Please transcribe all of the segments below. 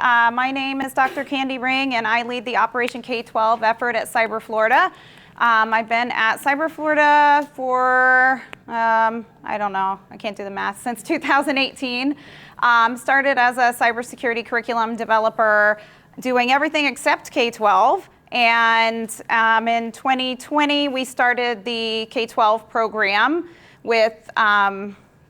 My name is Dr. Candy Ring, and I lead the Operation K-12 effort at Cyber Florida. I've been at Cyber Florida for, I don't know, I can't do the math, since 2018. Started as a cybersecurity curriculum developer, doing everything except K-12. And in 2020, we started the K-12 program with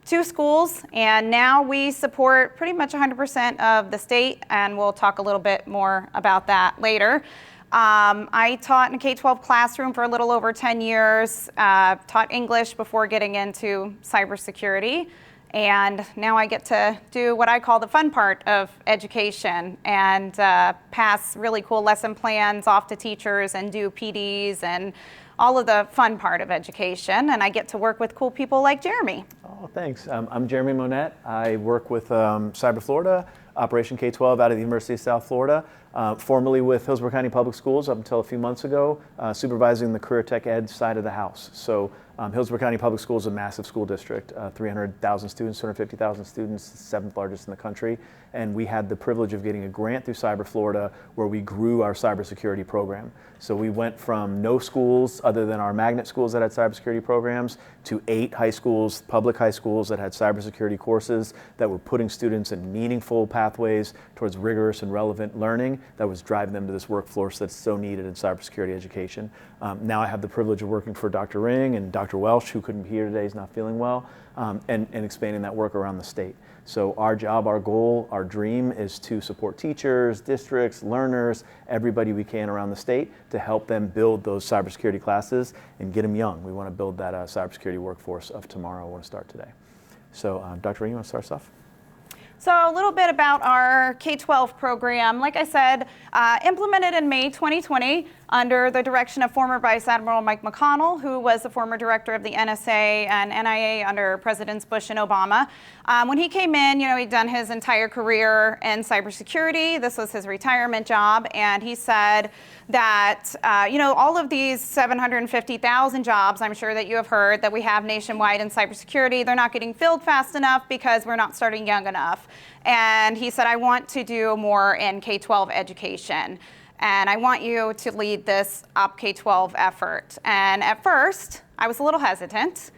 2 schools, and now we support pretty much 100% of the state, and we'll talk a little bit more about that later. I taught in a K-12 classroom for a little over 10 years, taught English before getting into cybersecurity, and now I get to do what I call the fun part of education and pass really cool lesson plans off to teachers and do PDs and all of the fun part of education, and I get to work with cool people like Jeremy. Oh, thanks. I'm Jeremy Monette. I work with Cyber Florida, Operation K-12 out of the University of South Florida, formerly with Hillsborough County Public Schools up until a few months ago, supervising the career tech ed side of the house. So Hillsborough County Public Schools is a massive school district, 300,000 students, 250,000 students, 7th largest in the country. And we had the privilege of getting a grant through Cyber Florida where we grew our cybersecurity program. So we went from no schools other than our magnet schools that had cybersecurity programs to 8 high schools, public high schools that had cybersecurity courses that were putting students in meaningful pathways towards rigorous and relevant learning that was driving them to this workforce that's so needed in cybersecurity education. Now I have the privilege of working for Dr. Ring and Dr. Welsh, who couldn't be here today, he's not feeling well, and expanding that work around the state. So our job, our goal, our dream is to support teachers, districts, learners, everybody we can around the state to help them build those cybersecurity classes and get them young. We want to build that cybersecurity workforce of tomorrow. I want to start today. So Dr. Ring, you want to start us off? So a little bit about our K-12 program. Like I said, implemented in May 2020 under the direction of former Vice Admiral Mike McConnell, who was the former director of the NSA and NIA under Presidents Bush and Obama. When he came in, he'd done his entire career in cybersecurity. This was his retirement job, and he said that all of these 750,000 jobs, I'm sure that you have heard, that we have nationwide in cybersecurity, they're not getting filled fast enough because we're not starting young enough. And he said, I want to do more in K-12 education, and I want you to lead this Op K-12 effort. And at first, I was a little hesitant,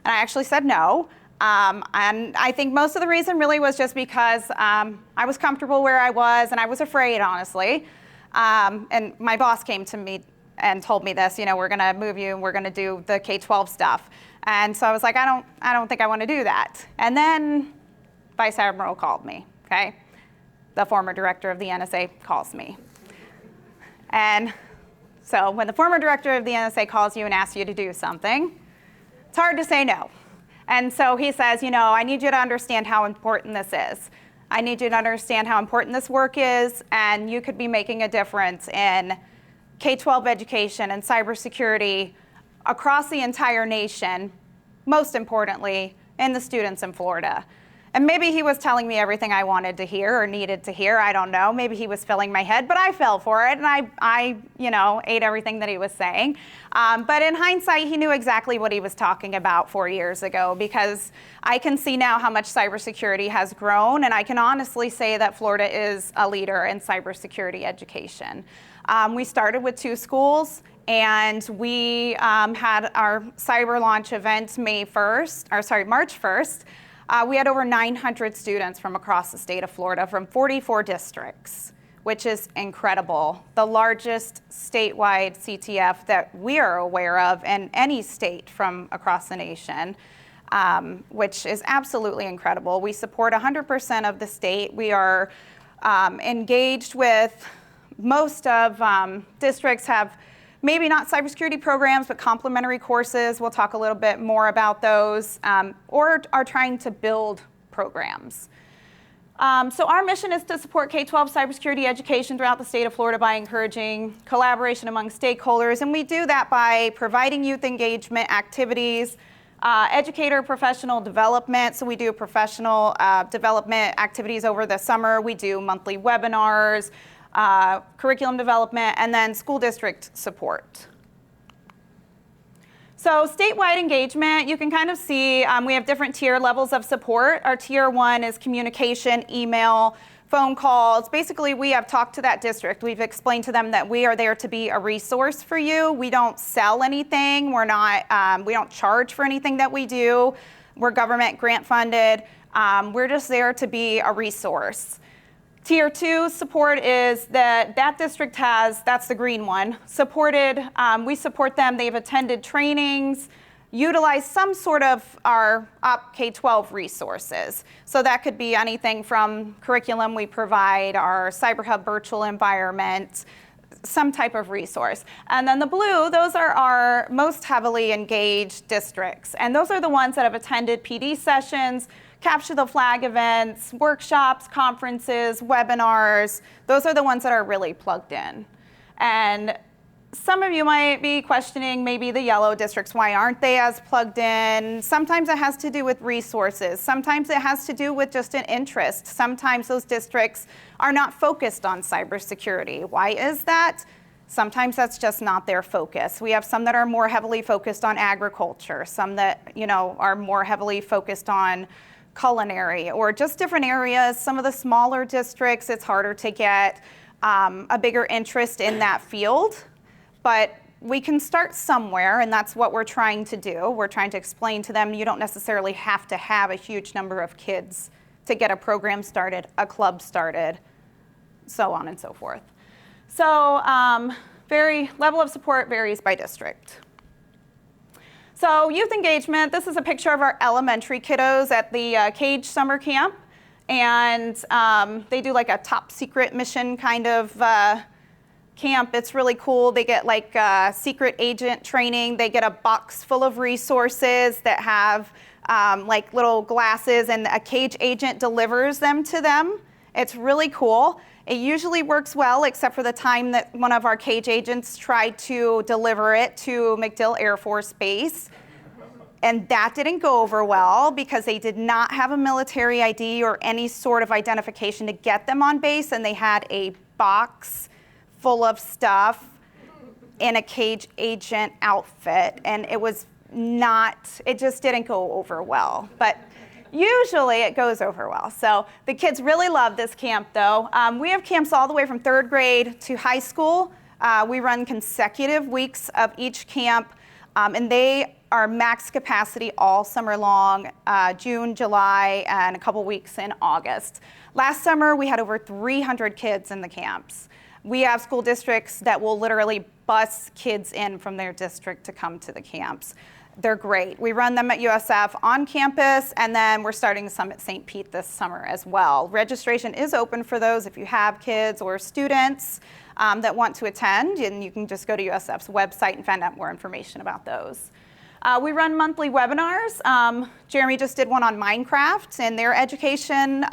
and I actually said no. And I think most of the reason really was just because I was comfortable where I was, and I was afraid, honestly. And my boss came to me and told me this, we're going to move you and we're going to do the K-12 stuff. And so I was like, I don't think I want to do that. And then Vice Admiral called me, okay? The former director of the NSA calls me. And so when the former director of the NSA calls you and asks you to do something, it's hard to say no. And so he says, I need you to understand how important this is. I need you to understand how important this work is, and you could be making a difference in K-12 education and cybersecurity across the entire nation, most importantly, in the students in Florida. And maybe he was telling me everything I wanted to hear or needed to hear, I don't know. Maybe he was filling my head, but I fell for it, and I ate everything that he was saying. But in hindsight, he knew exactly what he was talking about 4 years ago, because I can see now how much cybersecurity has grown, and I can honestly say that Florida is a leader in cybersecurity education. We started with 2 schools, and we had our cyber launch event March 1st. We had over 900 students from across the state of Florida from 44 districts, which is incredible. The largest statewide CTF that we are aware of in any state from across the nation, which is absolutely incredible. We support 100% of the state. We are engaged with most of districts have maybe not cybersecurity programs, but complementary courses. We'll talk a little bit more about those, or are trying to build programs. So our mission is to support K-12 cybersecurity education throughout the state of Florida by encouraging collaboration among stakeholders, and we do that by providing youth engagement activities, educator professional development. So we do professional development activities over the summer. We do monthly webinars, curriculum development, and then school district support. So statewide engagement, you can kind of see we have different tier levels of support. Our tier 1 is communication, email, phone calls. Basically, we have talked to that district. We've explained to them that we are there to be a resource for you. We don't sell anything. We're not, we don't charge for anything that we do. We're government grant funded. We're just there to be a resource. Tier 2 support is that district has, that's the green one, supported, we support them. They've attended trainings, utilize some sort of our K-12 resources. So that could be anything from curriculum we provide, our CyberHub virtual environment, some type of resource. And then the blue, those are our most heavily engaged districts. And those are the ones that have attended PD sessions, capture the flag events, workshops, conferences, webinars. Those are the ones that are really plugged in. And some of you might be questioning maybe the yellow districts, why aren't they as plugged in? Sometimes it has to do with resources. Sometimes it has to do with just an interest. Sometimes those districts are not focused on cybersecurity. Why is that? Sometimes that's just not their focus. We have some that are more heavily focused on agriculture, some that, are more heavily focused on culinary or just different areas. Some of the smaller districts, it's harder to get a bigger interest in that field. But we can start somewhere, and that's what we're trying to do. We're trying to explain to them you don't necessarily have to have a huge number of kids to get a program started, a club started, so on and so forth. So level of support varies by district. So youth engagement, this is a picture of our elementary kiddos at the Cage Summer Camp. And they do like a top secret mission kind of camp. It's really cool. They get like secret agent training. They get a box full of resources that have like little glasses, and a Cage agent delivers them to them. It's really cool. It usually works well, except for the time that one of our Cage agents tried to deliver it to MacDill Air Force Base. And that didn't go over well because they did not have a military ID or any sort of identification to get them on base, and they had a box full of stuff in a Cage agent outfit, and it just didn't go over well. But usually it goes over well. So the kids really love this camp though. We have camps all the way from 3rd grade to high school. We run consecutive weeks of each camp, and they are max capacity all summer long, June, July, and a couple weeks in August. Last summer, we had over 300 kids in the camps. We have school districts that will literally bus kids in from their district to come to the camps. They're great. We run them at USF on campus, and then we're starting some at St. Pete this summer as well. Registration is open for those if you have kids or students that want to attend, and you can just go to USF's website and find out more information about those. We run monthly webinars. Jeremy just did one on Minecraft and their education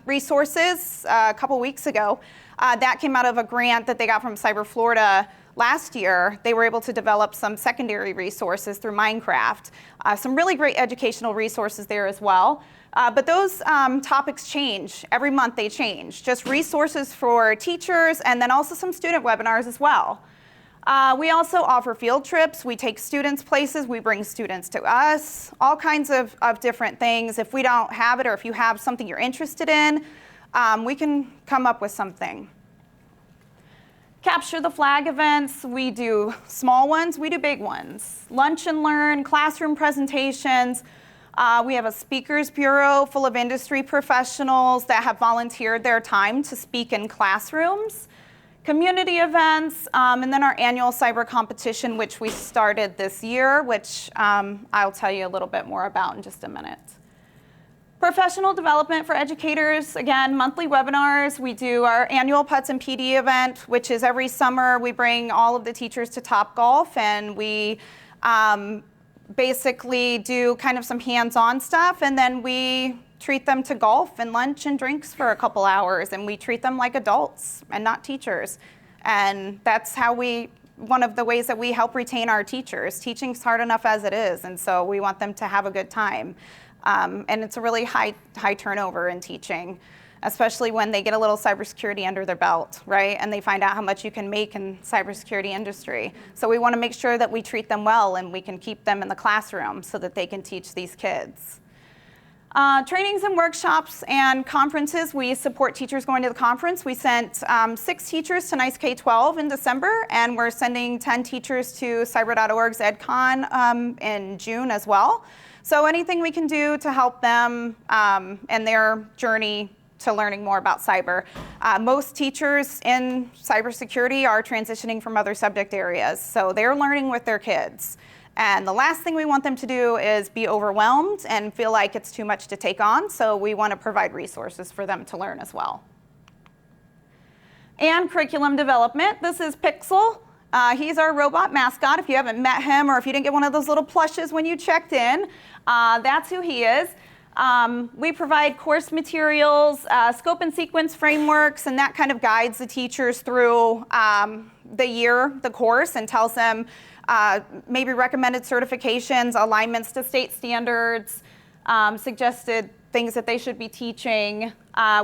resources a couple weeks ago. That came out of a grant that they got from Cyber Florida last year. They were able to develop some secondary resources through Minecraft. Some really great educational resources there as well. But those topics change. Every month they change. Just resources for teachers, and then also some student webinars as well. We also offer field trips. We take students places. We bring students to us. All kinds of different things. If we don't have it, or if you have something you're interested in, we can come up with something. Capture the flag events. We do small ones, we do big ones. Lunch and learn, classroom presentations. We have a speakers bureau full of industry professionals that have volunteered their time to speak in classrooms. Community events, and then our annual cyber competition, which we started this year, which I'll tell you a little bit more about in just a minute. Professional development for educators, again, monthly webinars. We do our annual Putts and PD event, which is every summer. We bring all of the teachers to Topgolf, and we basically do kind of some hands-on stuff, and then we treat them to golf and lunch and drinks for a couple hours, and we treat them like adults and not teachers. And that's how one of the ways that we help retain our teachers. Teaching's hard enough as it is, and so we want them to have a good time. And it's a really high turnover in teaching, especially when they get a little cybersecurity under their belt, right? And they find out how much you can make in cybersecurity industry. So we want to make sure that we treat them well and we can keep them in the classroom so that they can teach these kids. Trainings and workshops and conferences. We support teachers going to the conference. We sent 6 teachers to NICE K-12 in December, and we're sending 10 teachers to cyber.org's EdCon in June as well. So anything we can do to help them and their journey to learning more about cyber. Most teachers in cybersecurity are transitioning from other subject areas, so they're learning with their kids. And the last thing we want them to do is be overwhelmed and feel like it's too much to take on, so we want to provide resources for them to learn as well. And curriculum development. This is Pixel. He's our robot mascot. If you haven't met him or if you didn't get one of those little plushes when you checked in, that's who he is. We provide course materials, scope and sequence frameworks, and that kind of guides the teachers through the course, and tells them maybe recommended certifications, alignments to state standards, suggested things that they should be teaching.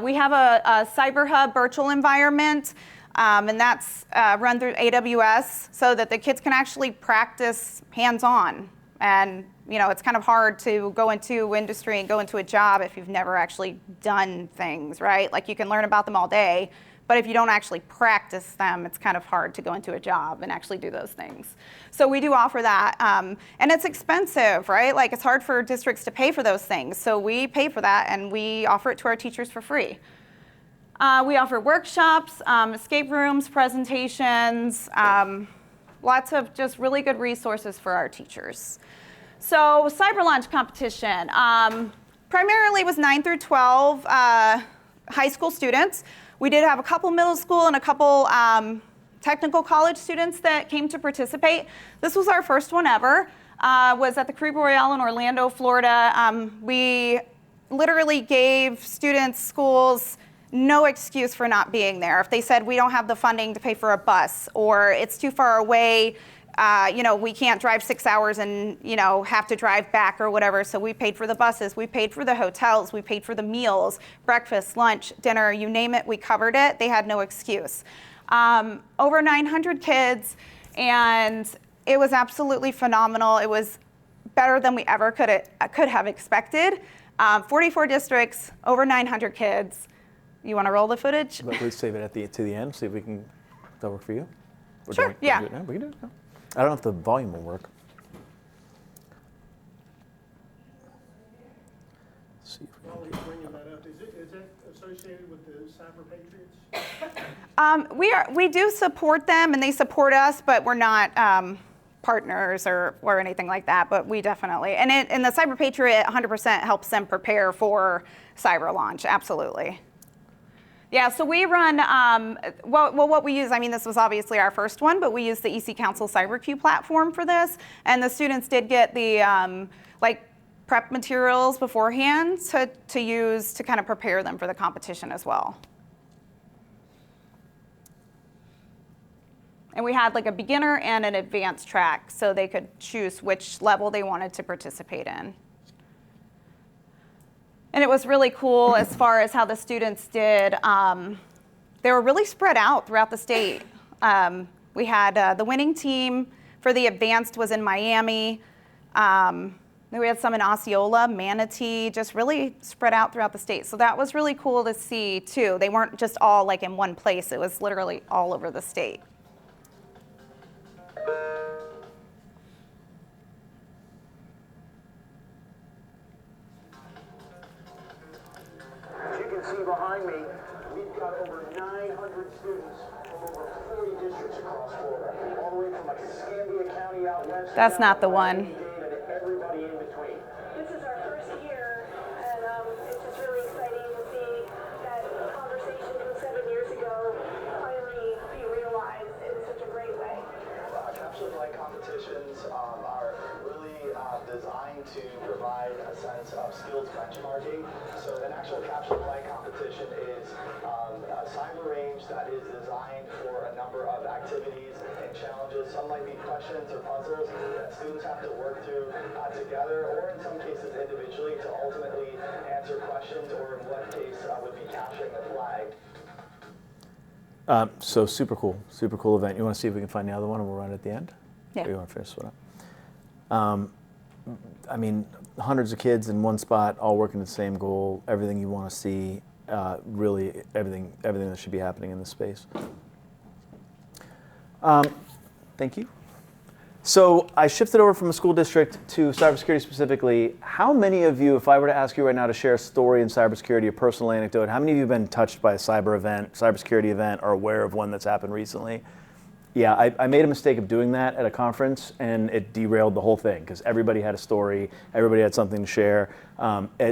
We have a Cyber Hub virtual environment, and that's run through AWS so that the kids can actually practice hands-on. And it's kind of hard to go into industry and go into a job if you've never actually done things, right? Like, you can learn about them all day, but if you don't actually practice them, it's kind of hard to go into a job and actually do those things. So we do offer that, and it's expensive, right? Like, it's hard for districts to pay for those things. So we pay for that, and we offer it to our teachers for free. We offer workshops, escape rooms, presentations, lots of just really good resources for our teachers. So cyber launch competition, primarily was 9 through 12 high school students. We did have a couple middle school and a couple technical college students that came to participate. This was our first one ever, was at the Caribe Royale in Orlando, Florida. We literally gave students, schools, no excuse for not being there. If they said we don't have the funding to pay for a bus, or it's too far away, we can't drive 6 hours and have to drive back or whatever, so we paid for the buses, we paid for the hotels, we paid for the meals, breakfast, lunch, dinner, you name it, we covered it. They had no excuse. Over 900 kids, and it was absolutely phenomenal. It was better than we ever could have expected. 44 districts, over 900 kids. You want to roll the footage? Let's save it to the end, see if we can, does that work for you? Sure, yeah. We can do it now. I don't know if the volume will work. Let's see if we While he's bringing that up, is that associated with the Cyber Patriots? We do support them, and they support us, but we're not partners or anything like that. But we definitely, and the Cyber Patriot 100% helps them prepare for cyber launch. Absolutely. Yeah, so we run, what we use, this was obviously our first one, but we use the EC Council CyberQ platform for this, and the students did get the prep materials beforehand to use to kind of prepare them for the competition as well. And we had a beginner and an advanced track, so they could choose which level they wanted to participate in. And it was really cool as far as how the students did. They were really spread out throughout the state. We had the winning team for the advanced was in Miami. Then we had some in Osceola, Manatee, just really spread out throughout the state. So that was really cool to see too. They weren't just all in one place. It was literally all over the state. See behind me, we've got over 900 students from over 40 districts across Florida, all the way from Escambia County out west. That's not the one. To everybody in between. This is our first year, and it's just really exciting to see that conversation from 7 years ago finally be realized in such a great way. Capture the flag competitions are really designed to provide a sense of skills benchmarking. So an actual capture the flag competition is a cyber range that is designed for a number of activities and challenges. Some might be questions or puzzles that students have to work through together, or in some cases individually, to ultimately answer questions, or in what case would be capturing the flag. So super cool event. You want to see if we can find the other one, and we'll run it at the end? Yeah. Or you want to finish this one up? I mean, hundreds of kids in one spot, all working the same goal, everything you want to see, really everything that should be happening in this space. Thank you. So I shifted over from a school district to cybersecurity specifically. How many of you, if I were to ask you right now to share a story in cybersecurity, a personal anecdote, how many of you have been touched by a cybersecurity event, or aware of one that's happened recently? Yeah, I made a mistake of doing that at a conference, and it derailed the whole thing because everybody had a story, everybody had something to share.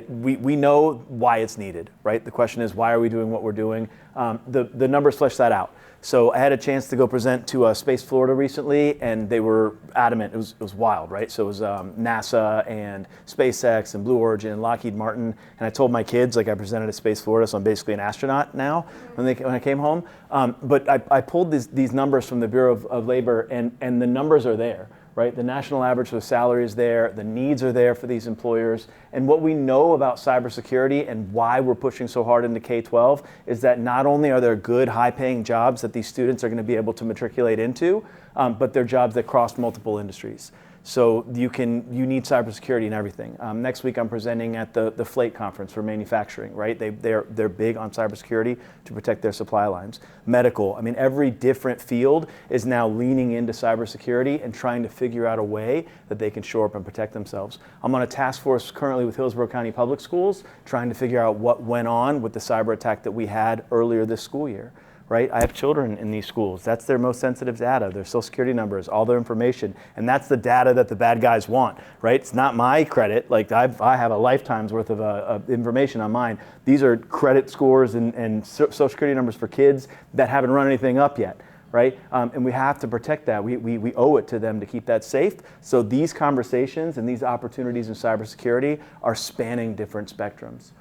We know why it's needed, right? The question is, why are we doing what we're doing? The numbers flesh that out. So I had a chance to go present to Space Florida recently, and they were adamant. It was wild, right? So it was NASA and SpaceX and Blue Origin and Lockheed Martin. And I told my kids, like, I presented at Space Florida, so I'm basically an astronaut now when I came home. But I pulled these numbers from the Bureau of Labor, and the numbers are there. Right? The national average for the salary is there, the needs are there for these employers, and what we know about cybersecurity and why we're pushing so hard into K-12 is that not only are there good, high-paying jobs that these students are going to be able to matriculate into, but they're jobs that cross multiple industries. So you need cybersecurity in everything. Next week I'm presenting at the FLATE conference for manufacturing, right? They're big on cybersecurity to protect their supply lines. Medical, I mean, every different field is now leaning into cybersecurity and trying to figure out a way that they can shore up and protect themselves. I'm on a task force currently with Hillsborough County Public Schools trying to figure out what went on with the cyber attack that we had earlier this school year. Right? I have children in these schools. That's their most sensitive data, their social security numbers, all their information. And that's the data that the bad guys want, right? It's not my credit. Like I have a lifetime's worth of information on mine. These are credit scores and social security numbers for kids that haven't run anything up yet, right? And we have to protect that. We owe it to them to keep that safe. So these conversations and these opportunities in cybersecurity are spanning different spectrums.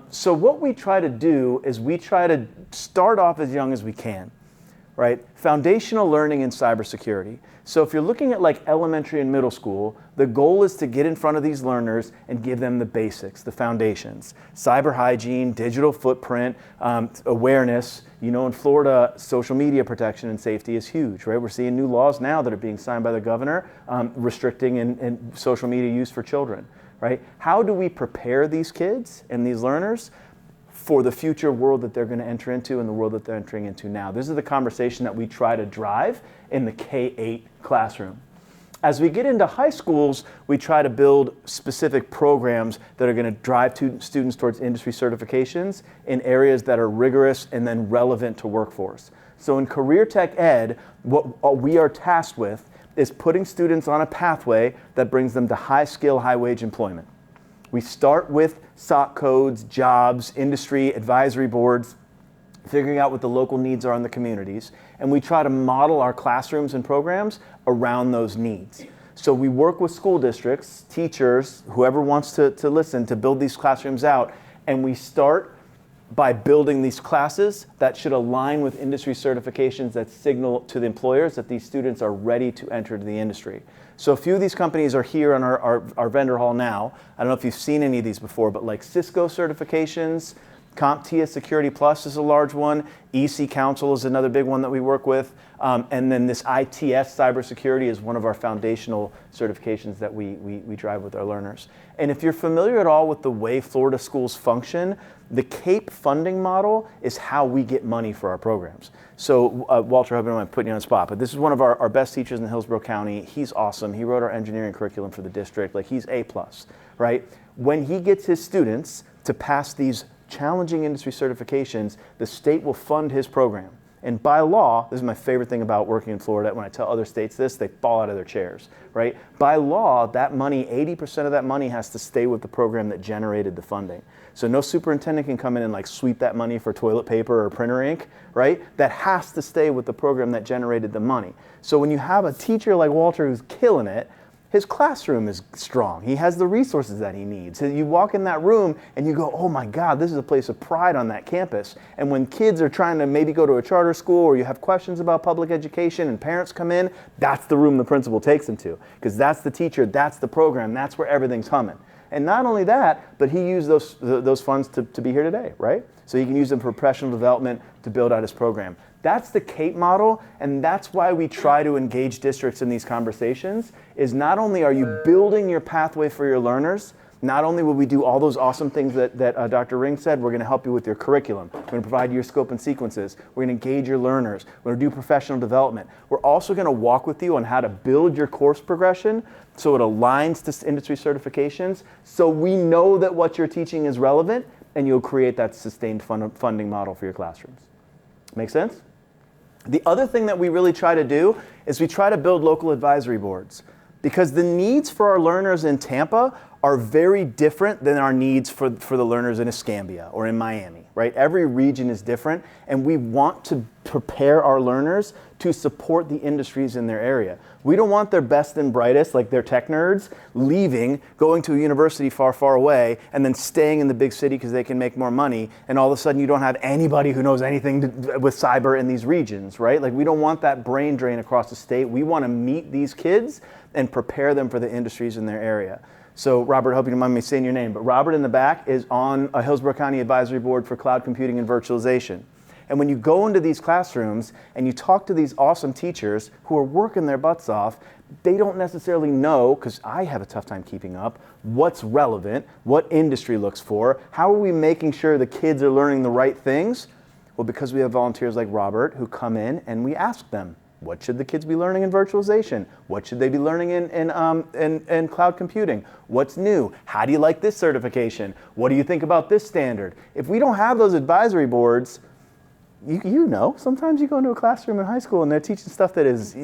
So what we try to do is we try to start off as young as we can, right? Foundational learning in cybersecurity. So if you're looking at like elementary and middle school, the goal is to get in front of these learners and give them the basics, the foundations. Cyber hygiene, digital footprint, awareness. You know, in Florida, social media protection and safety is huge, right? We're seeing new laws now that are being signed by the governor restricting in social media use for children. Right? How do we prepare these kids and these learners for the future world that they're going to enter into and the world that they're entering into now? This is the conversation that we try to drive in the K-8 classroom. As we get into high schools, we try to build specific programs that are going to drive students towards industry certifications in areas that are rigorous and then relevant to workforce. So in career tech ed, what we are tasked with is putting students on a pathway that brings them to high skill, high wage employment. We start with SOC codes, jobs, industry, advisory boards, figuring out what the local needs are in the communities, and we try to model our classrooms and programs around those needs. So we work with school districts, teachers, whoever wants to listen, to build these classrooms out, and we start by building these classes that should align with industry certifications that signal to the employers that these students are ready to enter the industry. So a few of these companies are here on our vendor hall now. I don't know if you've seen any of these before, but like Cisco certifications, CompTIA Security Plus is a large one. EC Council is another big one that we work with. And then this ITS cybersecurity is one of our foundational certifications that we drive with our learners. And if you're familiar at all with the way Florida schools function, the CAPE funding model is how we get money for our programs. So Walter, I hope I'm putting you on the spot, but this is one of our best teachers in Hillsborough County. He's awesome. He wrote our engineering curriculum for the district. Like, he's A+, right? When he gets his students to pass these challenging industry certifications, the state will fund his program. And by law, this is my favorite thing about working in Florida, when I tell other states this, they fall out of their chairs, right? By law, that money, 80% of that money has to stay with the program that generated the funding. So no superintendent can come in and like sweep that money for toilet paper or printer ink, right? That has to stay with the program that generated the money. So when you have a teacher like Walter who's killing it, his classroom is strong. He has the resources that he needs. So you walk in that room and you go, oh my God, this is a place of pride on that campus. And when kids are trying to maybe go to a charter school, or you have questions about public education and parents come in, that's the room the principal takes them to. Because that's the teacher, that's the program, that's where everything's humming. And not only that, but he used those funds to be here today, right? So he can use them for professional development to build out his program. That's the CAPE model, and that's why we try to engage districts in these conversations, is not only are you building your pathway for your learners, not only will we do all those awesome things that Dr. Ring said, we're going to help you with your curriculum. We're going to provide you your scope and sequences. We're going to engage your learners. We're going to do professional development. We're also going to walk with you on how to build your course progression so it aligns to industry certifications, so we know that what you're teaching is relevant, and you'll create that sustained funding model for your classrooms. Make sense? The other thing that we really try to do is we try to build local advisory boards, because the needs for our learners in Tampa are very different than our needs for the learners in Escambia or in Miami, right? Every region is different, and we want to prepare our learners to support the industries in their area. We don't want their best and brightest, like their tech nerds, leaving, going to a university far, far away, and then staying in the big city because they can make more money, and all of a sudden you don't have anybody who knows anything with cyber in these regions, right? Like, we don't want that brain drain across the state. We want to meet these kids and prepare them for the industries in their area. So Robert, I hope you don't mind me saying your name, but Robert in the back is on a Hillsborough County Advisory Board for Cloud Computing and Virtualization. And when you go into these classrooms and you talk to these awesome teachers who are working their butts off, they don't necessarily know, because I have a tough time keeping up, what's relevant, what industry looks for, how are we making sure the kids are learning the right things? Well, because we have volunteers like Robert who come in and we ask them, what should the kids be learning in virtualization? What should they be learning in cloud computing? What's new? How do you like this certification? What do you think about this standard? If we don't have those advisory boards, you know, sometimes you go into a classroom in high school and they're teaching stuff that is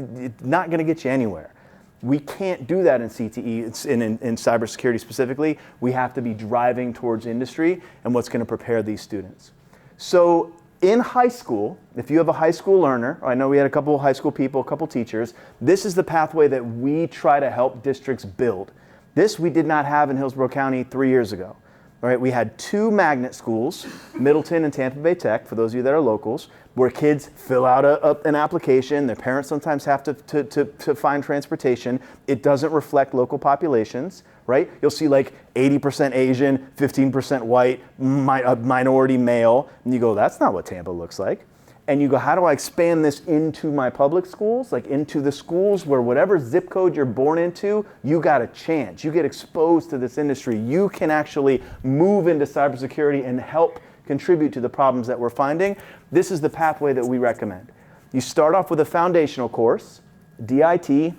not going to get you anywhere. We can't do that in CTE, it's in cybersecurity specifically. We have to be driving towards industry and what's going to prepare these students. So in high school, if you have a high school learner, I know we had a couple of high school people, a couple teachers, this is the pathway that we try to help districts build. This we did not have in Hillsborough County 3 years ago. All right, we had 2 magnet schools, Middleton and Tampa Bay Tech, for those of you that are locals, where kids fill out an application. Their parents sometimes have to find transportation. It doesn't reflect local populations, right? You'll see like 80% Asian, 15% white, minority male, and you go, that's not what Tampa looks like. And you go, how do I expand this into my public schools, like into the schools where whatever zip code you're born into, you got a chance. You get exposed to this industry. You can actually move into cybersecurity and help contribute to the problems that we're finding. This is the pathway that we recommend. You start off with a foundational course, DIT.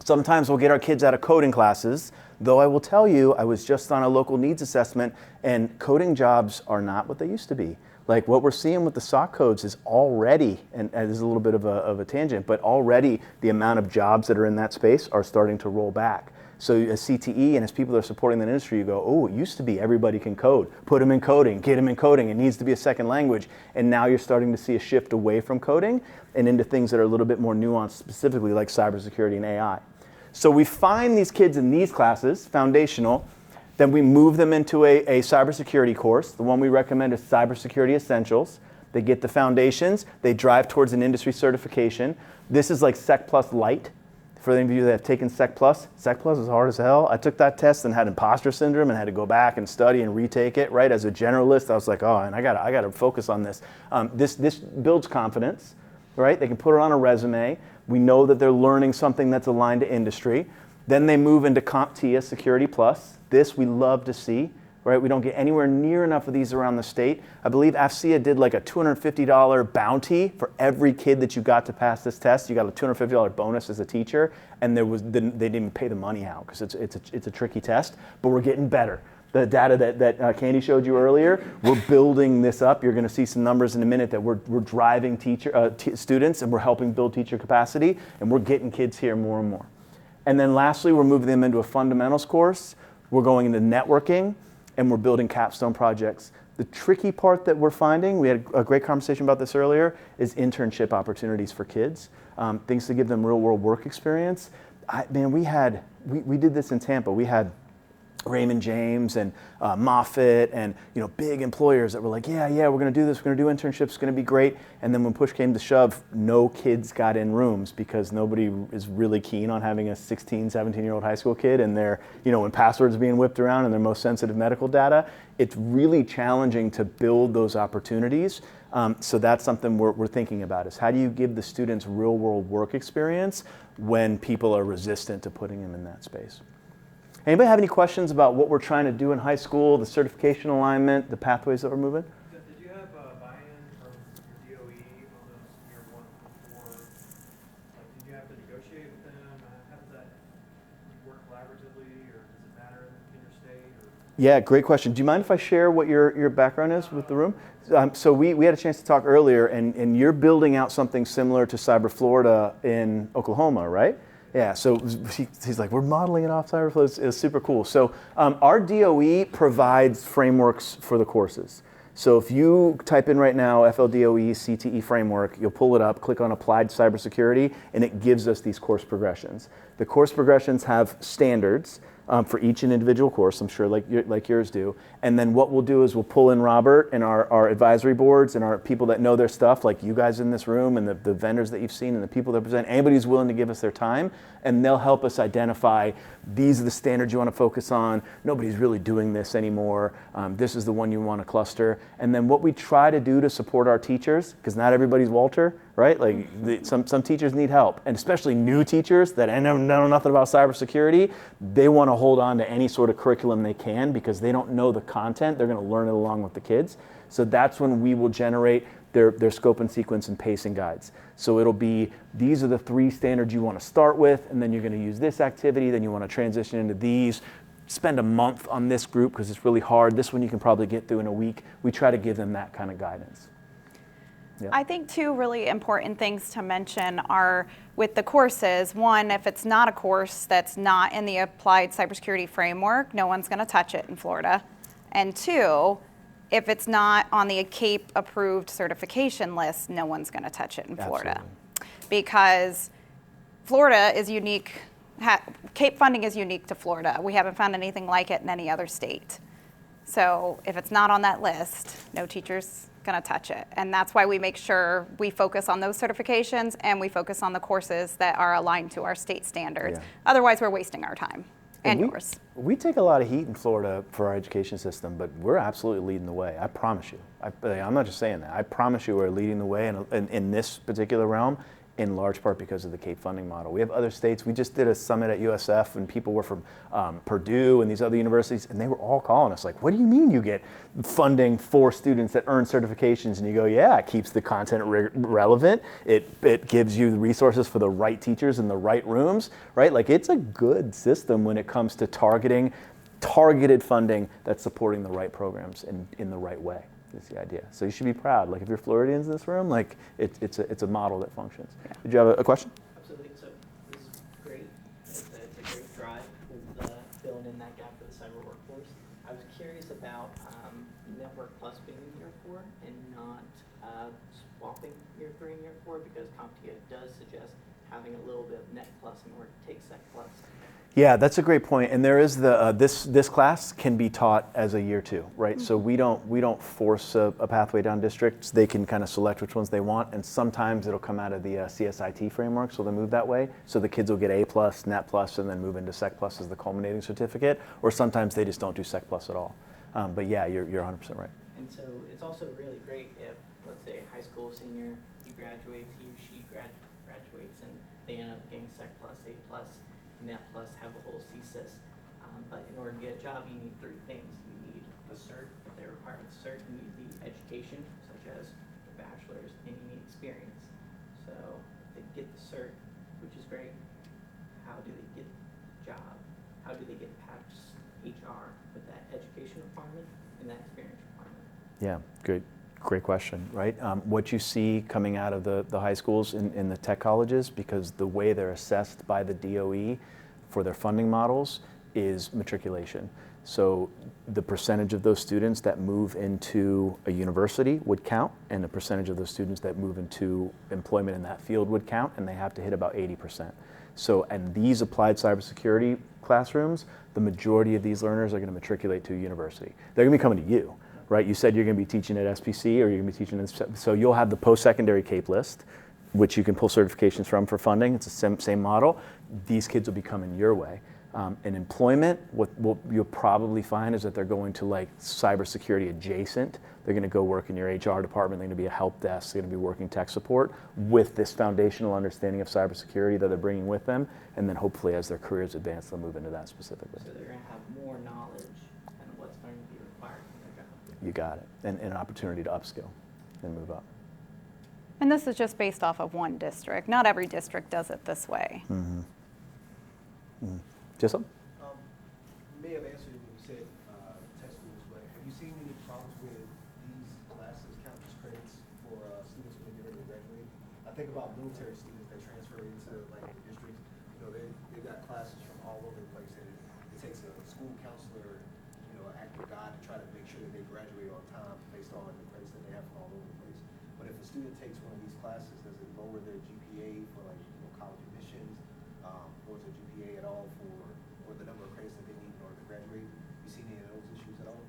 Sometimes we'll get our kids out of coding classes, though I will tell you, I was just on a local needs assessment, and coding jobs are not what they used to be. Like, what we're seeing with the SOC codes is already, and this is a little bit of a tangent, but already the amount of jobs that are in that space are starting to roll back. So as CTE and as people that are supporting that industry, you go, oh, it used to be everybody can code. Put them in coding, get them in coding. It needs to be a second language. And now you're starting to see a shift away from coding and into things that are a little bit more nuanced, specifically like cybersecurity and AI. So we find these kids in these classes, foundational, then we move them into a cybersecurity course. The one we recommend is Cybersecurity Essentials. They get the foundations. They drive towards an industry certification. This is like Sec Plus Lite. For any of you that have taken Sec Plus is hard as hell. I took that test and had imposter syndrome and had to go back and study and retake it, right? As a generalist, I was like, oh, and I gotta focus on this. This builds confidence, right? They can put it on a resume. We know that they're learning something that's aligned to industry. Then they move into CompTIA Security Plus. This we love to see, right? We don't get anywhere near enough of these around the state. I believe AFCEA did like a $250 bounty for every kid that you got to pass this test. You got a $250 bonus as a teacher, and they didn't even pay the money out because it's a tricky test, but we're getting better. The data that Candy showed you earlier, we're building this up. You're going to see some numbers in a minute that we're driving students, and we're helping build teacher capacity, and we're getting kids here more and more. And then lastly, we're moving them into a fundamentals course. We're going into networking, and we're building capstone projects. The tricky part that we're finding, we had a great conversation about this earlier, is internship opportunities for kids, things to give them real world work experience. We did this in Tampa. We had Raymond James and Moffitt and big employers that were like, yeah, we're going to do this, we're going to do internships, it's going to be great. And then when push came to shove, no kids got in rooms because nobody is really keen on having a 16, 17-year-old high school kid and they're, when passwords are being whipped around and their most sensitive medical data. It's really challenging to build those opportunities. So that's something we're thinking about, is how do you give the students real world work experience when people are resistant to putting them in that space. Anybody have any questions about what we're trying to do in high school, the certification alignment, the pathways that we're moving? Did you have buy-in from your DOE on those year 1 through 4? Like, did you have to negotiate with them? How does that, do you work collaboratively, or does it matter in your state? Or? Yeah, great question. Do you mind if I share what your background is with the room? So we had a chance to talk earlier, and you're building out something similar to Cyber Florida in Oklahoma, right? Yeah, so he's like, we're modeling it off Cyber Florida. It's super cool. So our DOE provides frameworks for the courses. So if you type in right now FLDOE CTE framework, you'll pull it up, click on Applied Cybersecurity, and it gives us these course progressions. The course progressions have standards for each individual course, I'm sure like yours do. And then what we'll do is we'll pull in Robert and our advisory boards and our people that know their stuff, like you guys in this room and the vendors that you've seen and the people that present, anybody who's willing to give us their time, and they'll help us identify, these are the standards you want to focus on, nobody's really doing this anymore, this is the one you want to cluster. And then what we try to do to support our teachers, because not everybody's Walter, right? Like some teachers need help, and especially new teachers that know nothing about cybersecurity, they want to hold on to any sort of curriculum they can because they don't know the content, they're going to learn it along with the kids. So that's when we will generate their scope and sequence and pacing guides. So it'll be, these are the 3 standards you want to start with, and then you're going to use this activity, then you want to transition into these, spend a month on this group because it's really hard, this one you can probably get through in a week. We try to give them that kind of guidance. Yeah. I think 2 really important things to mention are with the courses. 1, if it's not a course that's not in the Applied Cybersecurity Framework, no one's going to touch it in Florida. And 2, if it's not on the CAPE approved certification list, no one's going to touch it in Florida. Absolutely. Because Florida is unique, CAPE funding is unique to Florida. We haven't found anything like it in any other state. So if it's not on that list, no teacher's going to touch it. And that's why we make sure we focus on those certifications and we focus on the courses that are aligned to our state standards. Yeah. Otherwise, we're wasting our time and yours. We take a lot of heat in Florida for our education system, but we're absolutely leading the way. I promise you. I'm not just saying that. I promise you we're leading the way in this particular realm, in large part because of the CAPE funding model. We have other states. We just did a summit at USF and people were from Purdue and these other universities, and they were all calling us like, what do you mean you get funding for students that earn certifications? And you go, yeah, it keeps the content relevant. It gives you the resources for the right teachers in the right rooms, right? Like, it's a good system when it comes to targeted funding that's supporting the right programs in the right way. Is the idea. So you should be proud. Like, if you're Floridians in this room, like it's a model that functions. Yeah. Did you have a question? Absolutely. So this is great. It's a great drive with filling in that gap for the cyber workforce. I was curious about Network Plus being in year 4 and not swapping year 3 and year 4, because CompTIA does suggest having a little bit of Net Plus in order to take Sec Plus. Yeah, that's a great point. And there is the this class can be taught as a year 2, right? Mm-hmm. So we don't force a pathway down districts. They can kind of select which ones they want, and sometimes it'll come out of the CSIT framework, so they'll move that way. So the kids will get A+, Net Plus, and then move into Sec Plus as the culminating certificate. Or sometimes they just don't do Sec Plus at all. But yeah, you're 100% right. And so it's also really great if, let's say, a high school senior, he graduates, he or she graduates, and they end up getting Sec Plus, A+. Net Plus, have a whole CSIS. But in order to get a job, you need 3 things. You need a cert, if they require a cert, you need the education, such as a bachelor's, and you need experience. So if they get the cert, which is great, how do they get the job? How do they get past HR with that education requirement and that experience requirement? Yeah, great question, right? What you see coming out of the high schools in the tech colleges, because the way they're assessed by the DOE for their funding models is matriculation. So the percentage of those students that move into a university would count, and the percentage of those students that move into employment in that field would count, and they have to hit about 80%. So, and these applied cybersecurity classrooms, the majority of these learners are going to matriculate to a university. They're going to be coming to you. Right, you said you're going to be teaching at SPC, or you're going to be teaching so you'll have the post-secondary CAPE list, which you can pull certifications from for funding. It's the same model. These kids will be coming your way. In employment, what you'll probably find is that they're going to like cybersecurity adjacent. They're going to go work in your HR department. They're going to be a help desk. They're going to be working tech support with this foundational understanding of cybersecurity that they're bringing with them. And then hopefully as their careers advance, they'll move into that specifically. So they're going to have more knowledge than what's going to be required from their job. You got it. And an opportunity to upskill and move up. And this is just based off of one district. Not every district does it this way. Jessup? You may have answered it when you said tech schools, but have you seen any problems with these classes count as credits for students when they get ready to graduate? I think about military students that transfer into like the districts. You know, they've got classes from all over the place, and it takes a school counselor, you know, an active guide to try to make sure that they graduate on time based on the credits that they have from all over the place. But if a student takes one of these classes, does it lower their GPA for like college admissions? Lowers their GPA at all for the number of credits that they need in order to graduate? You seen any of those issues at all?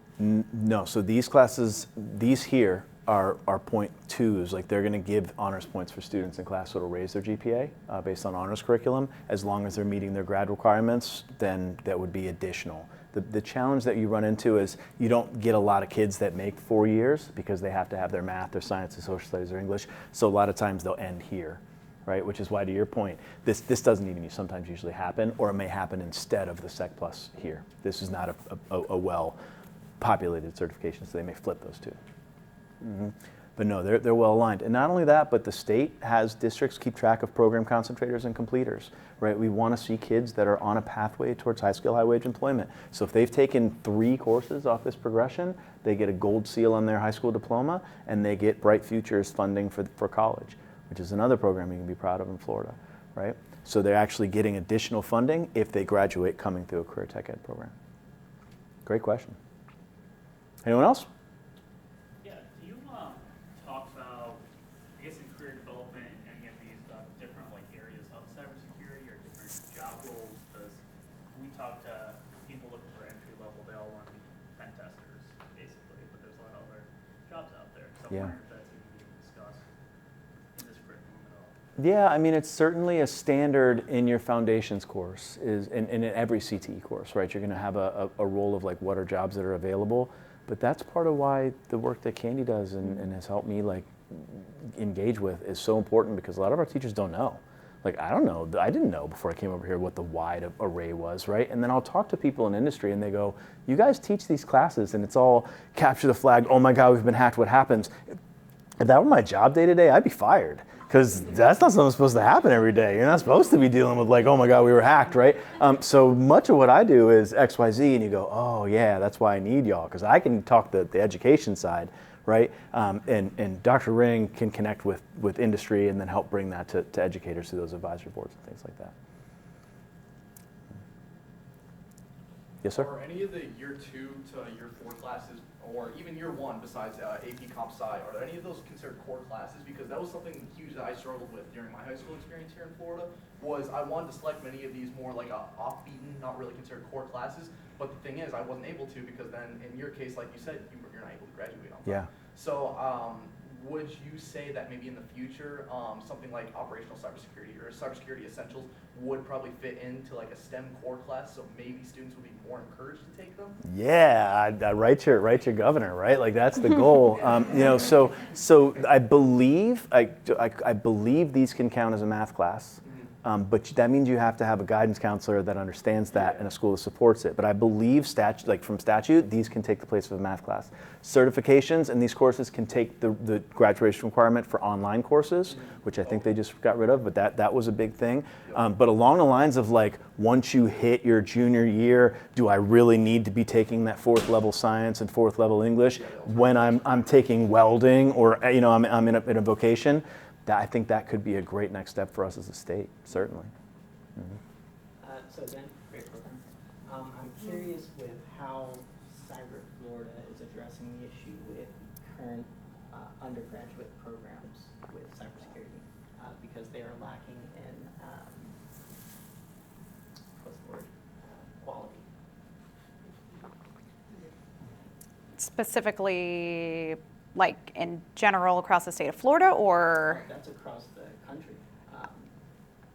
No. So these classes, these here are point twos. Like they're going to give honors points for students in class, so it'll raise their GPA based on honors curriculum. As long as they're meeting their grad requirements, then that would be additional. The challenge that you run into is you don't get a lot of kids that make 4 years because they have to have their math, their science, their social studies, or English. So a lot of times they'll end here. Right, which is why, to your point, this doesn't even sometimes usually happen, or it may happen instead of the Sec Plus here. This is not a well-populated certification, so they may flip those two. But no, they're well aligned. And not only that, but the state has districts keep track of program concentrators and completers. Right, we want to see kids that are on a pathway towards high skill, high wage employment. So if they've taken 3 courses off this progression, they get a gold seal on their high school diploma, and they get Bright Futures funding for college, which is another program you can be proud of in Florida, right? So they're actually getting additional funding if they graduate coming through a career tech ed program. Great question. Anyone else? Yeah, do you talk about, I guess in career development and any of these different like areas of cybersecurity or different job roles? Because we talk to people looking for entry level, they all want to be pen testers, basically, but there's a lot of other jobs out there. So I'm wondering if that's even being discussed in this curriculum at all. Yeah, I mean, it's certainly a standard in your foundations course, is in every CTE course, right? You're going to have a role of like what are jobs that are available, but that's part of why the work that Candy does and has helped me like engage with is so important, because a lot of our teachers don't know. Like, I don't know, I didn't know before I came over here what the wide array was, right? And then I'll talk to people in industry and they go, you guys teach these classes and it's all capture the flag, oh my God, we've been hacked, what happens? If that were my job day to day, I'd be fired. Because that's not something supposed to happen every day. You're not supposed to be dealing with like, oh my God, we were hacked, right? So much of what I do is X, Y, Z, and you go, oh yeah, that's why I need y'all, because I can talk the education side, right? And Dr. Ring can connect with industry and then help bring that to educators through those advisory boards and things like that. Yes, sir? Are any of the year 2 to year 4 classes, or even year 1 besides AP Comp Sci, are any of those considered core classes? Because that was something huge that I struggled with during my high school experience here in Florida, was I wanted to select many of these more like off-beaten, not really considered core classes, but the thing is I wasn't able to, because then in your case, like you said, you're not able to graduate on time. Yeah. So would you say that maybe in the future, something like operational cybersecurity or cybersecurity essentials would probably fit into like a STEM core class, so maybe students would be more encouraged to take them? Yeah, I write your governor, right? Like that's the goal. You know, so I believe I believe these can count as a math class. But that means you have to have a guidance counselor that understands that and a school that supports it. But I believe from statute, these can take the place of a math class. Certifications and these courses can take the graduation requirement for online courses, which I think they just got rid of, but that was a big thing. But along the lines of like, once you hit your junior year, do I really need to be taking that 4th level science and 4th level English when I'm taking welding, or you know, I'm in a vocation? I think that could be a great next step for us as a state, certainly. So then, great program. I'm curious with how Cyber Florida is addressing the issue with current undergraduate programs with cybersecurity, because they are lacking in what's the word? Quality. Specifically, like in general across the state of Florida, or? That's across the country.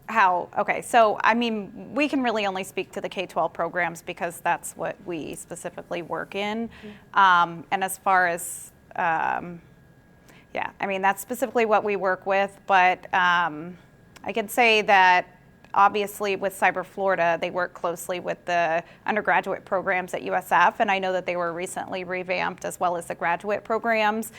How, okay, so I mean, we can really only speak to the K-12 programs because that's what we specifically work in. And as far as Yeah, I mean, that's specifically what we work with, but I can say that obviously with Cyber Florida, they work closely with the undergraduate programs at USF, and I know that they were recently revamped as well as the graduate programs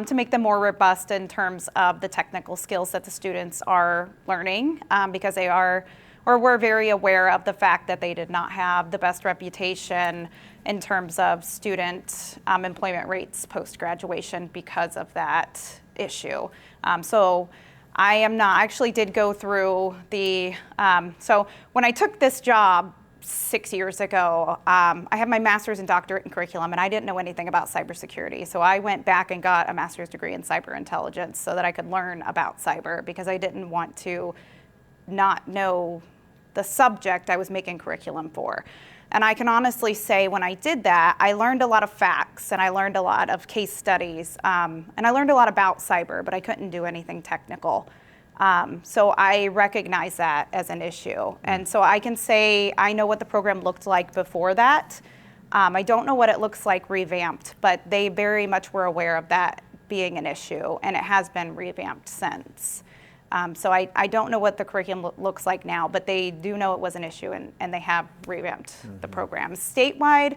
to make them more robust in terms of the technical skills that the students are learning, because they are, or were very aware of the fact that they did not have the best reputation in terms of student employment rates post-graduation because of that issue. So I am not, actually did go through the, so when I took this job 6 years ago, I have my master's and doctorate in curriculum, and I didn't know anything about cybersecurity. So I went back and got a master's degree in cyber intelligence so that I could learn about cyber, because I didn't want to not know the subject I was making curriculum for. And I can honestly say when I did that, I learned a lot of facts and I learned a lot of case studies, and I learned a lot about cyber, but I couldn't do anything technical. So I recognize that as an issue. And so I can say I know what the program looked like before that. I don't know what it looks like revamped, but they very much were aware of that being an issue, and it has been revamped since. So I don't know what the curriculum looks like now, but they do know it was an issue, and they have revamped the program. Statewide,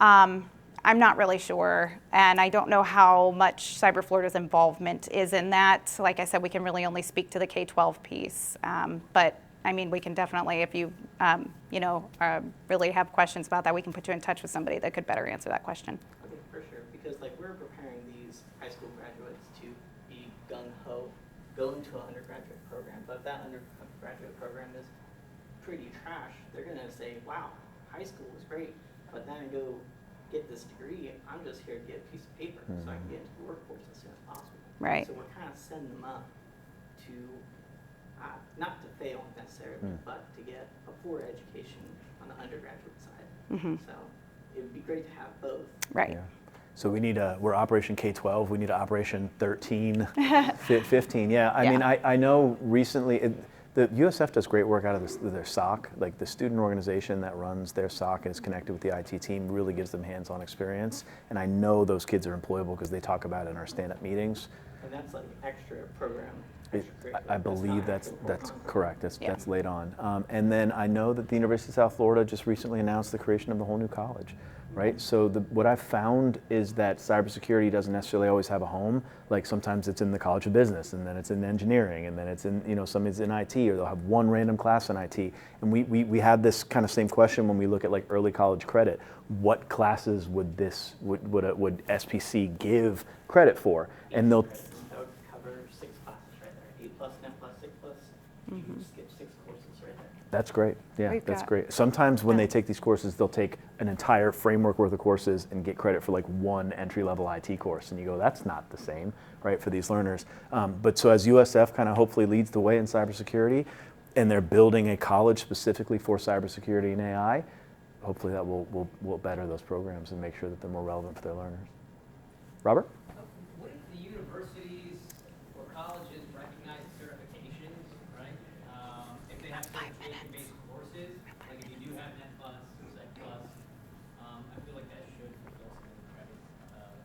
I'm not really sure, and I don't know how much Cyber Florida's involvement is in that. Like I said, we can really only speak to the K-12 piece, but I mean, we can definitely, if you, really have questions about that, we can put you in touch with somebody that could better answer that question. Okay, for sure, because like we're preparing these high school graduates to be gung-ho, go into an undergraduate program, but if that undergraduate program is pretty trash, they're gonna say, wow, high school was great, but then I go get this degree, I'm just here to get a piece of paper so I can get into the workforce as soon as possible. Right. So we're kind of setting them up to, not to fail necessarily, but to get a full education on the undergraduate side. So it would be great to have both. Right. Yeah. So we need we're Operation K-12, we need Operation 13, 15. Yeah, I mean, I know recently, the USF does great work out of their SOC, like the student organization that runs their SOC and is connected with the IT team really gives them hands-on experience. And I know those kids are employable because they talk about it in our stand-up meetings. And that's like extra program. I believe that's correct. That's laid on. And then I know that the University of South Florida just recently announced the creation of a whole new college, right? So what I've found is that cybersecurity doesn't necessarily always have a home. Like sometimes it's in the College of Business, and then it's in engineering, and then it's in, somebody's in IT, or they'll have one random class in IT. And we had this kind of same question when we look at like early college credit. What classes would SPC give credit for? And they'll cover 6 classes right there, 8 plus, 10 plus, 6 plus. You can skip 6 courses right there. That's great. Yeah, that's great. Sometimes when they take these courses, they'll take an entire framework worth of courses and get credit for like one entry-level IT course. And you go, that's not the same, right, for these learners. But so as USF kind of hopefully leads the way in cybersecurity, and they're building a college specifically for cybersecurity and AI, hopefully that will better those programs and make sure that they're more relevant for their learners. Robert? What if the universities or colleges recognize certifications, right? If they have certification-based courses, like if you do have Net Plus, Sec Plus, I feel like that should fulfill some of the credit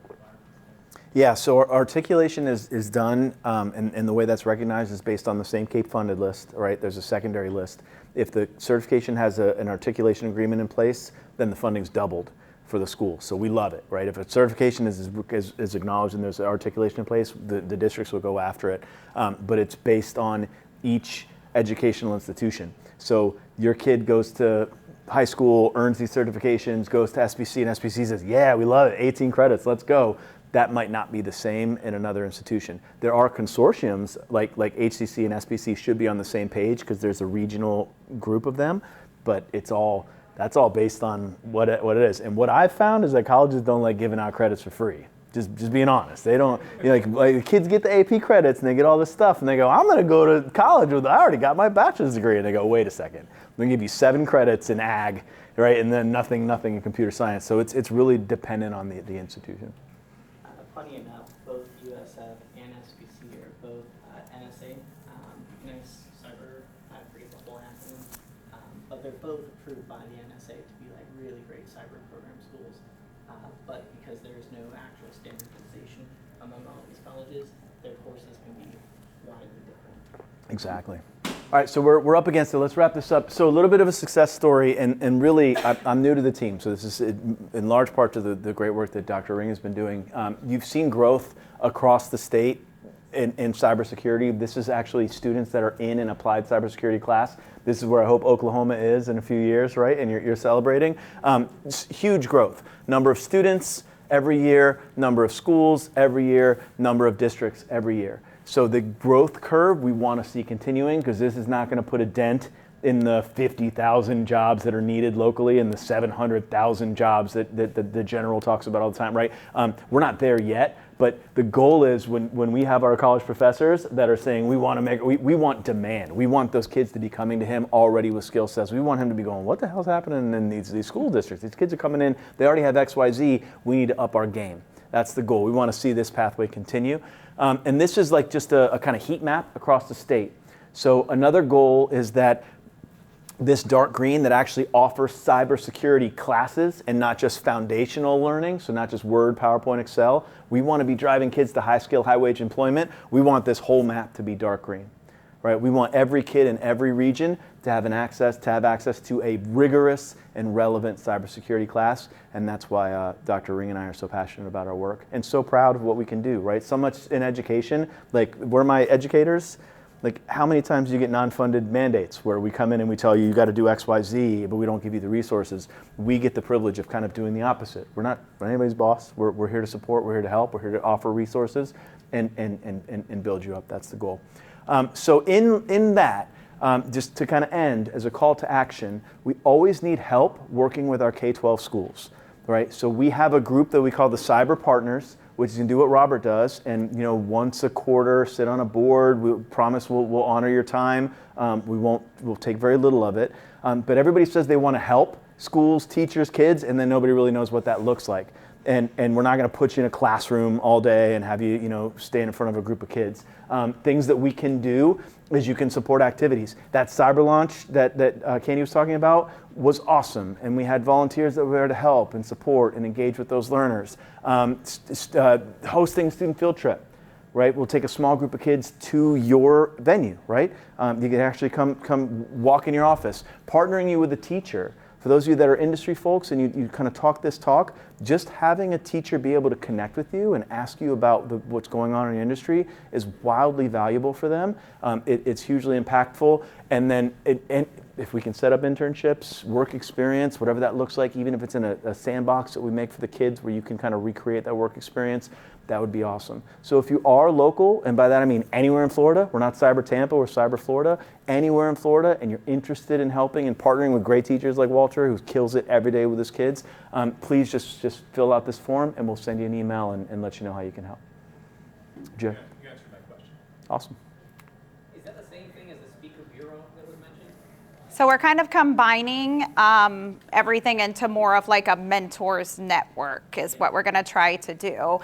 requirements there. Yeah, so our articulation is done, and the way that's recognized is based on the same CAPE funded list, right? There's a secondary list. If the certification has an articulation agreement in place, then the funding's doubled for the school. So we love it, right? If a certification is acknowledged and there's articulation in place, the districts will go after it. But it's based on each educational institution. So your kid goes to high school, earns these certifications, goes to SBC, and SBC says, yeah, we love it, 18 credits, let's go. That might not be the same in another institution. There are consortiums, like HCC and SBC should be on the same page because there's a regional group of them, but that's all based on what it is. And what I've found is that colleges don't like giving out credits for free. Just being honest. They don't, like the kids get the AP credits and they get all this stuff and they go, I'm gonna go to college I already got my bachelor's degree. And they go, wait a second, I'm gonna give you 7 credits in ag, right? And then nothing in computer science. So it's really dependent on the institution. Funny enough, both USF and SBC are both NSA, nice cyber, I forget the whole acronym, but they're both approved by the NSA to be like really great cyber program schools. but because there is no actual standardization among all these colleges, their courses can be widely different. Exactly. All right, so we're up against it. Let's wrap this up. So a little bit of a success story, and really, I'm new to the team, so this is in large part to the great work that Dr. Ring has been doing. You've seen growth across the state in cybersecurity. This is actually students that are in an applied cybersecurity class. This is where I hope Oklahoma is in a few years, right? And you're celebrating. Huge growth. Number of students every year, number of schools every year, number of districts every year. So the growth curve we want to see continuing, because this is not going to put a dent in the 50,000 jobs that are needed locally and the 700,000 jobs that the general talks about all the time, right? We're not there yet, but the goal is when we have our college professors that are saying we want demand. We want those kids to be coming to him already with skill sets. We want him to be going, what the hell's happening in these school districts? These kids are coming in, they already have XYZ, we need to up our game. That's the goal. We want to see this pathway continue. And this is like just a kind of heat map across the state. So another goal is that this dark green that actually offers cybersecurity classes and not just foundational learning, so not just Word, PowerPoint, Excel. We want to be driving kids to high skill, high wage employment. We want this whole map to be dark green, right? We want every kid in every region to have access to a rigorous and relevant cybersecurity class, and that's why Dr. Ring and I are so passionate about our work and so proud of what we can do, right? So much in education, like we're my educators. Like, how many times do you get non-funded mandates where we come in and we tell you, you got to do X, Y, Z, but we don't give you the resources? We get the privilege of kind of doing the opposite. We're not anybody's boss. We're here to support. We're here to help. We're here to offer resources and build you up. That's the goal. So in that, just to kind of end as a call to action, we always need help working with our K-12 schools, right? So we have a group that we call the Cyber Partners, which is going to do what Robert does, and once a quarter, sit on a board. We promise we'll honor your time. We'll take very little of it. But everybody says they want to help schools, teachers, kids, and then nobody really knows what that looks like. And we're not going to put you in a classroom all day and have you stand in front of a group of kids. Things that we can do is you can support activities. That cyber launch that Candy was talking about was awesome, and we had volunteers that were there to help and support and engage with those learners. Hosting student field trip, right? We'll take a small group of kids to your venue, right? You can actually come walk in your office, partnering you with a teacher. For those of you that are industry folks and you kind of talk this talk, just having a teacher be able to connect with you and ask you about what's going on in your industry is wildly valuable for them. It's hugely impactful. And then if we can set up internships, work experience, whatever that looks like, even if it's in a sandbox that we make for the kids where you can kind of recreate that work experience, that would be awesome. So if you are local, and by that I mean anywhere in Florida, we're not Cyber Tampa, we're Cyber Florida, anywhere in Florida, and you're interested in helping and partnering with great teachers like Walter, who kills it every day with his kids, please just fill out this form and we'll send you an email and let you know how you can help. Jeff? You answered my question. Awesome. Is that the same thing as the speaker bureau that was mentioned? So we're kind of combining everything into more of like a mentors network is what we're going to try to do,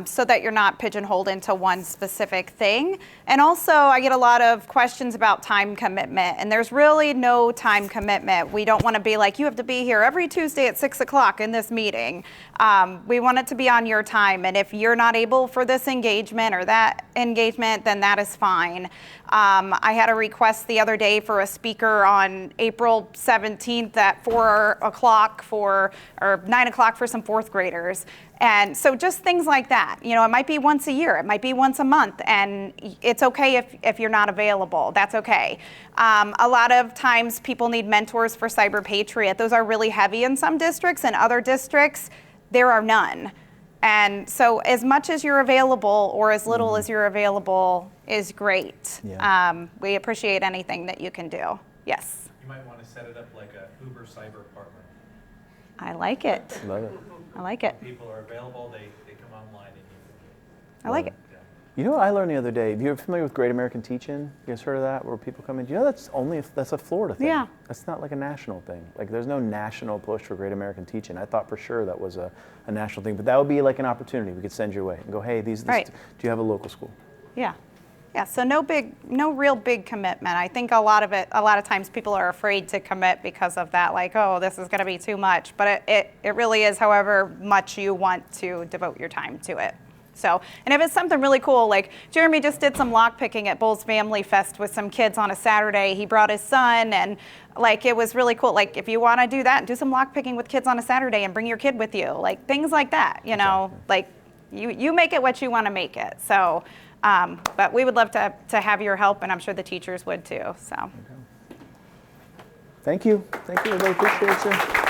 so that you're not pigeonholed into one specific thing. And also I get a lot of questions about time commitment, and there's really no time commitment. We don't want to be like, you have to be here every Tuesday at 6 o'clock in this meeting. We want it to be on your time, and if you're not able for this engagement or that engagement, then that is fine. I had a request the other day for a speaker on April 17th at 4 o'clock or 9 o'clock for some fourth graders. And so just things like that. It might be once a year, it might be once a month, and it's okay if you're not available. That's okay. A lot of times people need mentors for Cyber Patriot. Those are really heavy in some districts, and other districts, there are none. And so as much as you're available or as little as you're available is great. Yeah. We appreciate anything that you can do. Yes? You might want to set it up like a Uber Cyber Partner. I like it. Love it. I like it. When people are available, they come online and you I like it. yeah. You know what I learned the other day? You're familiar with Great American Teach-In? You guys heard of that, where people come in? You know that's a Florida thing. Yeah. That's not like a national thing. Like, there's no national push for Great American Teach-In. I thought for sure that was a national thing, but that would be like an opportunity we could send your way and go, hey, Right. do you have a local school? Yeah. Yeah, so no real big commitment. I think a lot of times people are afraid to commit because of that, like, oh, this is going to be too much. But it really is however much you want to devote your time to it. So, and if it's something really cool, like Jeremy just did some lock picking at Bulls Family Fest with some kids on a Saturday. He brought his son, and like it was really cool. Like if you want to do that, do some lock picking with kids on a Saturday and bring your kid with you, like things like that. You know, like you make it what you want to make it. So, but we would love to have your help, and I'm sure the teachers would too. So, Thank you. I really appreciate you.